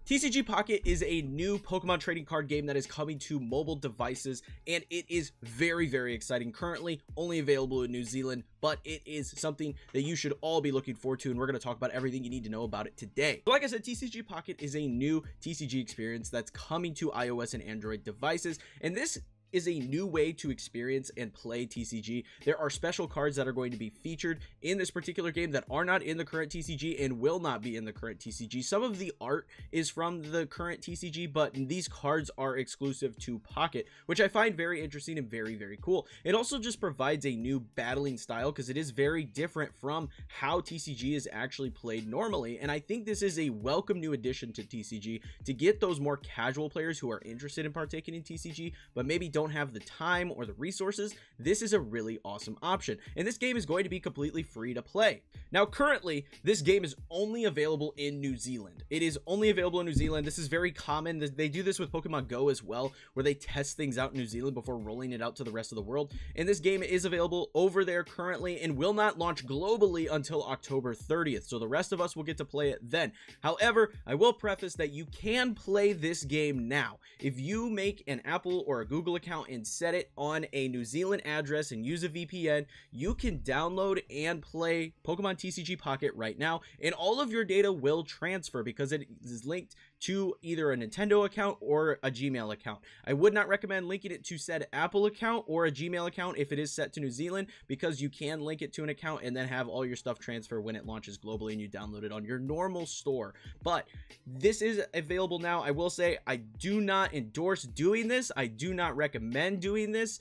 TCG Pocket is a new Pokemon trading card game that is coming to mobile devices, and it is very exciting. Currently only available in New Zealand, but it is something that you should all be looking forward to, and we're going to talk about everything you need to know about it today. So like I said, TCG Pocket is a new TCG experience that's coming to iOS and Android devices, and this is a new way to experience and play TCG. There are special cards that are going to be featured in this particular game that are not in the current TCG and will not be in the current TCG. Some of the art is from the current TCG, but these cards are exclusive to Pocket, which I find very interesting and very cool. It also just provides a new battling style because it is very different from how TCG is actually played normally, and I think this is a welcome new addition to TCG to get those more casual players who are interested in partaking in TCG but maybe don't have the time or the resources. This is a really awesome option, and this game is going to be completely free to play. Now currently this game is only available in New Zealand. It is only available in New Zealand. This is very common. They do this with Pokemon Go as well, where they test things out in New Zealand before rolling it out to the rest of the world, and this game is available over there currently and will not launch globally until October 30th, so the rest of us will get to play it then. However, I will preface that you can play this game now. If you make an Apple or a Google account and set it on a New Zealand address and use a VPN, you can download and play Pokemon TCG Pocket right now, and all of your data will transfer because it is linked to either a Nintendo account or a Gmail account. I would not recommend linking it to said Apple account or a Gmail account if it is set to New Zealand, because you can link it to an account and then have all your stuff transfer when it launches globally and you download it on your normal store. But this is available now. I will say I do not endorse doing this. I do not recommend doing this.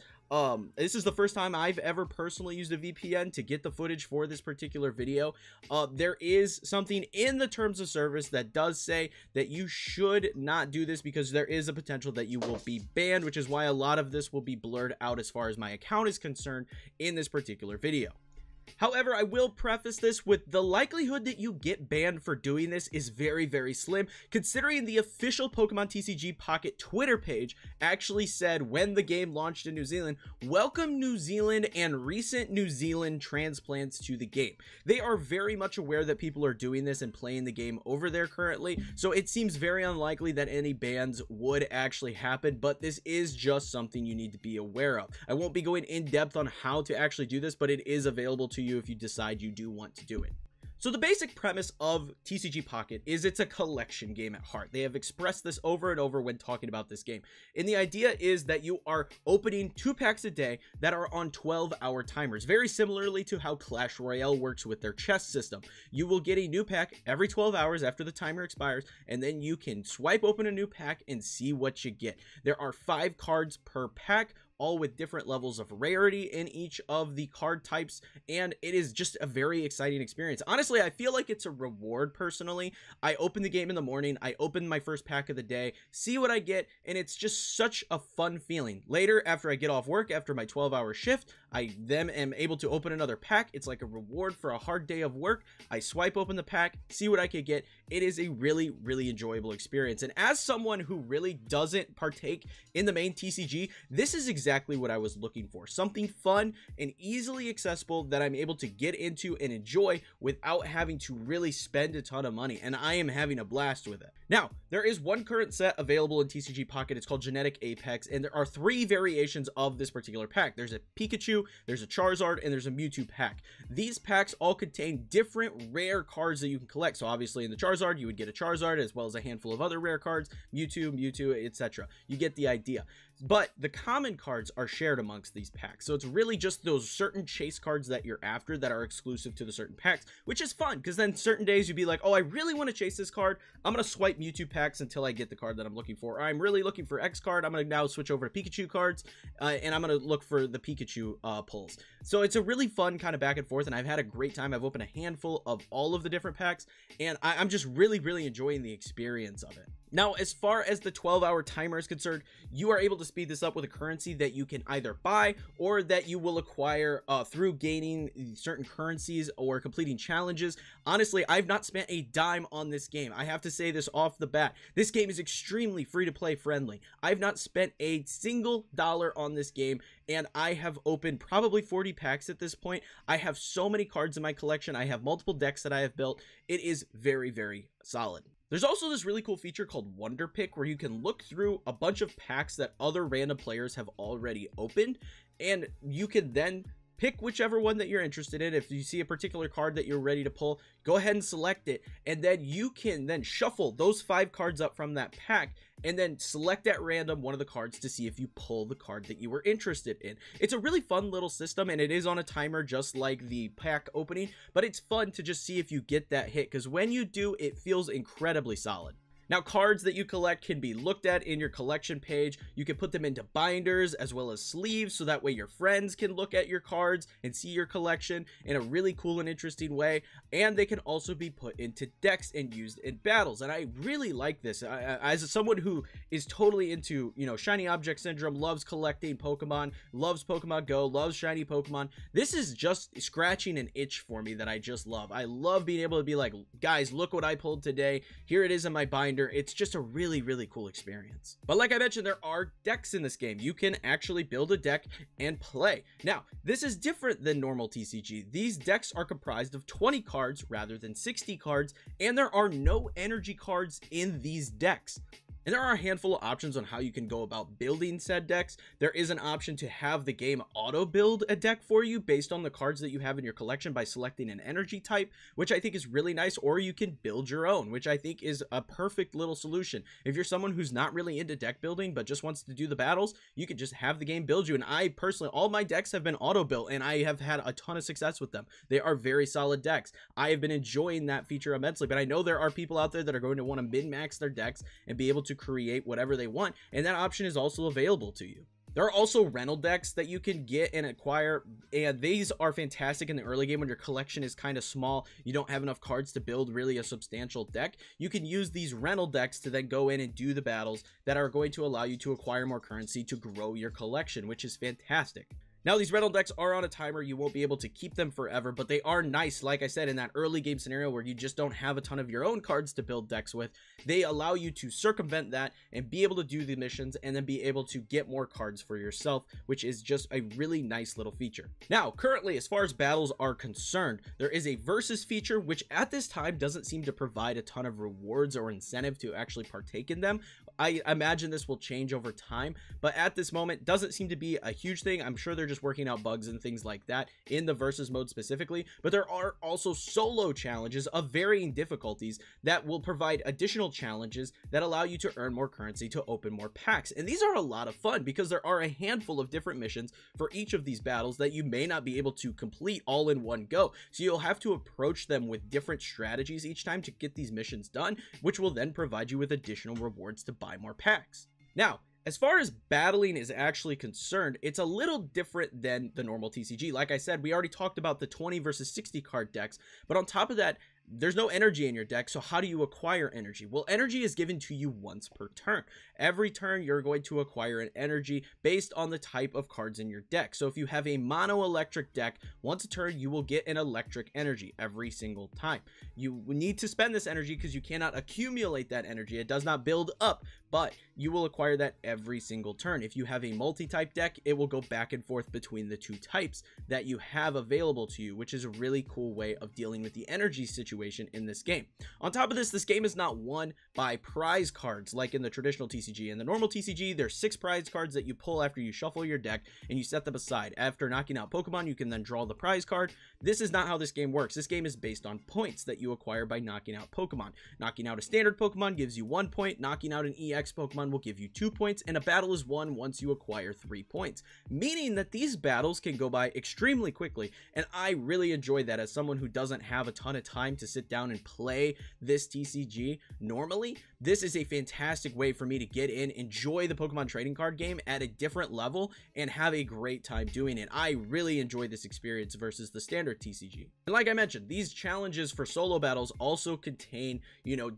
This is the first time I've ever personally used a VPN to get the footage for this particular video. There is something in the terms of service that does say that you should not do this because there is a potential that you will be banned, which is why a lot of this will be blurred out as far as my account is concerned in this particular video. However, I will preface this with the likelihood that you get banned for doing this is very slim, considering the official Pokemon TCG Pocket Twitter page actually said when the game launched in New Zealand, "Welcome New Zealand and recent New Zealand transplants to the game." They are very much aware that people are doing this and playing the game over there currently, so it seems very unlikely that any bans would actually happen, but this is just something you need to be aware of. I won't be going in depth on how to actually do this, but it is available to you if you decide you do want to do it. So the basic premise of TCG Pocket is it's a collection game at heart. They have expressed this over and over when talking about this game. And the idea is that you are opening 2 packs a day that are on 12-hour timers, very similarly to how Clash Royale works with their chess system. You will get a new pack every 12 hours after the timer expires, and then you can swipe open a new pack and see what you get. There are 5 cards per pack, all with different levels of rarity in each of the card types, and it is just a very exciting experience. Honestly, I feel like it's a reward personally. I open the game in the morning, I open my first pack of the day, see what I get, and it's just such a fun feeling. Later, after I get off work, after my 12-hour shift, I then am able to open another pack. It's like a reward for a hard day of work. I swipe open the pack, see what I could get. It is a really enjoyable experience, and as someone who really doesn't partake in the main TCG, this is exactly what I was looking for. Something fun and easily accessible that I'm able to get into and enjoy without having to really spend a ton of money, and I am having a blast with it. Now, there is one current set available in TCG Pocket. It's called Genetic Apex, and there are 3 variations of this particular pack. There's a Pikachu, there's a Charizard, and there's a Mewtwo pack. These packs all contain different rare cards that you can collect. So obviously in the Charizard, you would get a Charizard as well as a handful of other rare cards, Mewtwo, etc. You get the idea. But the common cards are shared amongst these packs, so it's really just those certain chase cards that you're after that are exclusive to the certain packs, which is fun because then certain days you'd be like, oh, I really want to chase this card, I'm gonna swipe Mewtwo packs until I get the card that I'm looking for, or I'm really looking for X card, I'm gonna now switch over to Pikachu cards, and I'm gonna look for the Pikachu pulls. So it's a really fun kind of back and forth, and I've had a great time. I've opened a handful of all of the different packs, and I'm just really enjoying the experience of it. Now, as far as the 12-hour timer is concerned, you are able to speed this up with a currency that you can either buy or that you will acquire through gaining certain currencies or completing challenges. Honestly, I've not spent a dime on this game. I have to say this off the bat. This game is extremely free-to-play friendly. I've not spent a single dollar on this game, and I have opened probably 40 packs at this point. I have so many cards in my collection. I have multiple decks that I have built. It is very solid. There's also this really cool feature called Wonder Pick where you can look through a bunch of packs that other random players have already opened, and you can then pick whichever one that you're interested in. If you see a particular card that you're ready to pull, go ahead and select it, and then you can then shuffle those 5 cards up from that pack and then select at random one of the cards to see if you pull the card that you were interested in. It's a really fun little system, and it is on a timer just like the pack opening, but it's fun to just see if you get that hit, because when you do, it feels incredibly solid. Now, cards that you collect can be looked at in your collection page. You can put them into binders as well as sleeves, so that way your friends can look at your cards and see your collection in a really cool and interesting way. And they can also be put into decks and used in battles. And I really like this. As someone who is totally into, shiny object syndrome, loves collecting Pokemon, loves Pokemon Go, loves shiny Pokemon, this is just scratching an itch for me that I just love. I love being able to be like, guys, look what I pulled today. Here it is in my binder. It's just a really, really cool experience. But like I mentioned, there are decks in this game. You can actually build a deck and play. Now, this is different than normal TCG. These decks are comprised of 20 cards rather than 60 cards, and there are no energy cards in these decks. And there are a handful of options on how you can go about building said decks. There is an option to have the game auto build a deck for you based on the cards that you have in your collection by selecting an energy type, which I think is really nice. Or you can build your own, which I think is a perfect little solution. If you're someone who's not really into deck building but just wants to do the battles, you can just have the game build you. And I personally, all my decks have been auto built, and I have had a ton of success with them. They are very solid decks. I have been enjoying that feature immensely, but I know there are people out there that are going to want to min-max their decks and be able to create whatever they want, and that option is also available to you. There are also rental decks that you can get and acquire, and these are fantastic in the early game when your collection is kind of small. You don't have enough cards to build really a substantial deck. You can use these rental decks to then go in and do the battles that are going to allow you to acquire more currency to grow your collection, which is fantastic. Now, these rental decks are on a timer. You won't be able to keep them forever, but they are nice. Like I said, in that early game scenario where you just don't have a ton of your own cards to build decks with, they allow you to circumvent that and be able to do the missions and then be able to get more cards for yourself, which is just a really nice little feature. Now, currently, as far as battles are concerned, there is a versus feature, which at this time doesn't seem to provide a ton of rewards or incentive to actually partake in them. I imagine this will change over time, but at this moment doesn't seem to be a huge thing. I'm sure they're just working out bugs and things like that in the versus mode specifically, but there are also solo challenges of varying difficulties that will provide additional challenges that allow you to earn more currency to open more packs. And these are a lot of fun because there are a handful of different missions for each of these battles that you may not be able to complete all in one go. So you'll have to approach them with different strategies each time to get these missions done, which will then provide you with additional rewards to buy more packs. Now, as far as battling is actually concerned, it's a little different than the normal TCG. Like I said, we already talked about the 20 versus 60 card decks, but on top of that, there's no energy in your deck, so how do you acquire energy? Well, energy is given to you once per turn. Every turn, you're going to acquire an energy based on the type of cards in your deck. So if you have a mono electric deck, once a turn, you will get an electric energy every single time. You need to spend this energy because you cannot accumulate that energy. It does not build up, but you will acquire that every single turn. If you have a multi-type deck, it will go back and forth between the two types that you have available to you, which is a really cool way of dealing with the energy situation in this game. On top of this, this game is not won by prize cards like in the traditional TCG. In the normal TCG, there's 6 prize cards that you pull after you shuffle your deck and you set them aside. After knocking out Pokemon, you can then draw the prize card. This is not how this game works. This game is based on points that you acquire by knocking out Pokemon. Knocking out a standard Pokemon gives you 1 point. Knocking out an EX Pokemon will give you 2 points, and a battle is won once you acquire 3 points, meaning that these battles can go by extremely quickly, and I really enjoy that as someone who doesn't have a ton of time to sit down and play this TCG normally. This is a fantastic way for me to get in, enjoy the Pokemon trading card game at a different level, and have a great time doing it. I really enjoy this experience versus the standard TCG. And like I mentioned, these challenges for solo battles also contain,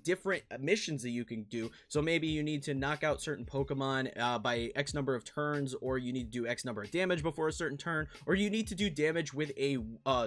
different missions that you can do. So maybe you need to knock out certain Pokemon by X number of turns, or you need to do X number of damage before a certain turn, or you need to do damage with a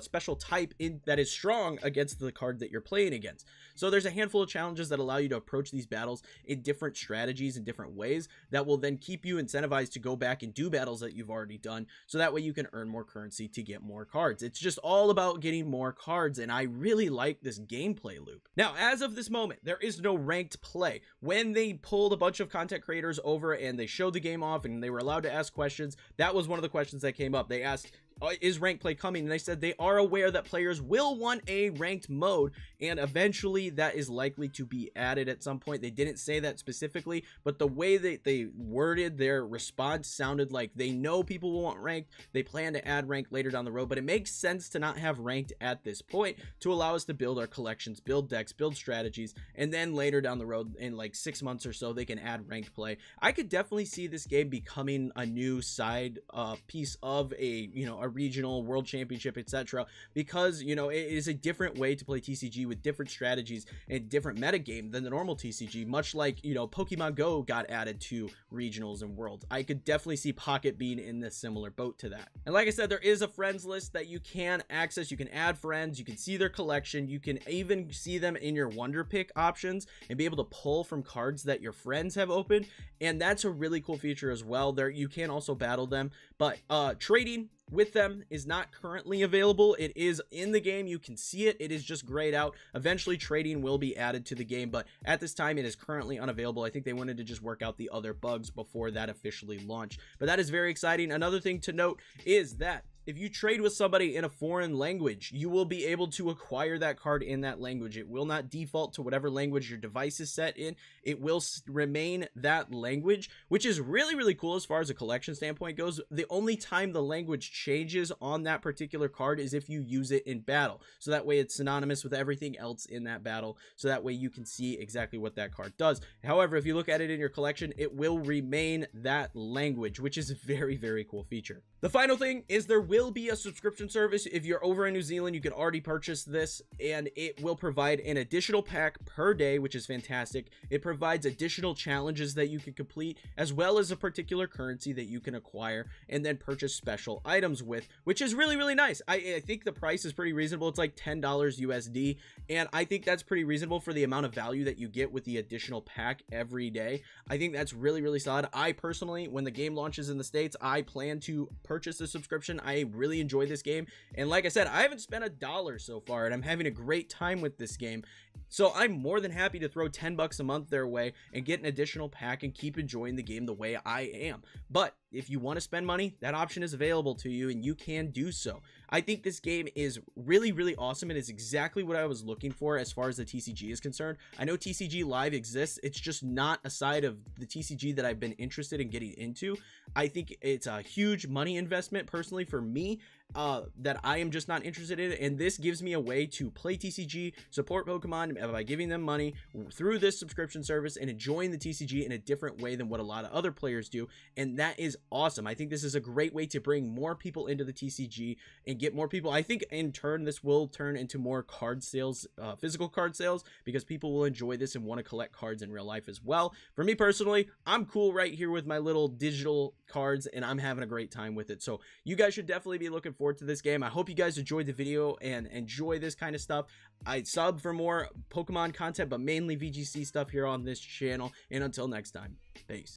special type that is strong against the card card that you're playing against. So there's a handful of challenges that allow you to approach these battles in different strategies and different ways that will then keep you incentivized to go back and do battles that you've already done, so that way you can earn more currency to get more cards. It's just all about getting more cards, and I really like this gameplay loop. Now, as of this moment, there is no ranked play. When they pulled a bunch of content creators over and they showed the game off and they were allowed to ask questions, that was one of the questions that came up. They asked, is ranked play coming? And they said they are aware that players will want a ranked mode, and eventually that is likely to be added at some point. They didn't say that specifically, but the way that they worded their response sounded like they know people will want ranked. They plan to add ranked later down the road, but it makes sense to not have ranked at this point to allow us to build our collections, build decks, build strategies, and then later down the road in like 6 months or so, they can add ranked play. I could definitely see this game becoming a new side piece of a, a regional world championship, etc., because it is a different way to play TCG with different strategies and different metagame than the normal TCG, much like Pokemon Go got added to regionals and worlds. I could definitely see Pocket being in this similar boat to that. And like I said, there is a friends list that you can access. You can add friends, you can see their collection, you can even see them in your wonder pick options and be able to pull from cards that your friends have opened, and that's a really cool feature as well. There you can also battle them, but trading with them is not currently available. It is in the game, you can see it, it is just grayed out. Eventually trading will be added to the game, but at this time it is currently unavailable. I think they wanted to just work out the other bugs before that officially launched, but that is very exciting. Another thing to note is that if you trade with somebody in a foreign language, you will be able to acquire that card in that language. It will not default to whatever language your device is set in. It will remain that language, which is really, really cool as far as a collection standpoint goes. The only time the language changes on that particular card is if you use it in battle. So that way it's synonymous with everything else in that battle. So that way you can see exactly what that card does. However, if you look at it in your collection, it will remain that language, which is a very, very cool feature. The final thing is there will be a subscription service. If you're over in New Zealand, you can already purchase this, and it will provide an additional pack per day, which is fantastic. It provides additional challenges that you can complete, as well as a particular currency that you can acquire and then purchase special items with, which is really, really nice. I think the price is pretty reasonable. It's like $10 USD, and I think that's pretty reasonable for the amount of value that you get with the additional pack every day. I think that's really, really solid. I personally, when the game launches in the States, I plan to purchase the subscription. I really enjoy this game, and like I said, I haven't spent $1 so far, and I'm having a great time with this game. So I'm more than happy to throw 10 bucks a month their way and get an additional pack and keep enjoying the game the way I am. But if you want to spend money, that option is available to you, and you can do so. I think this game is really, really awesome. It is exactly what I was looking for as far as the TCG is concerned. I know TCG Live exists. It's just not a side of the TCG that I've been interested in getting into. I think it's a huge money investment personally for me that I am just not interested in, and this gives me a way to play TCG, support Pokemon by giving them money through this subscription service and enjoying the TCG in a different way than what a lot of other players do, and that is awesome. I think this is a great way to bring more people into the TCG and get more people. I think in turn this will turn into more card sales, physical card sales, because people will enjoy this and want to collect cards in real life as well. For me personally, I'm cool right here with my little digital cards, and I'm having a great time with it. So you guys should definitely be looking forward to this game. I hope you guys enjoyed the video and enjoy this kind of stuff. I sub for more Pokemon content, but mainly VGC stuff here on this channel. And until next time, peace.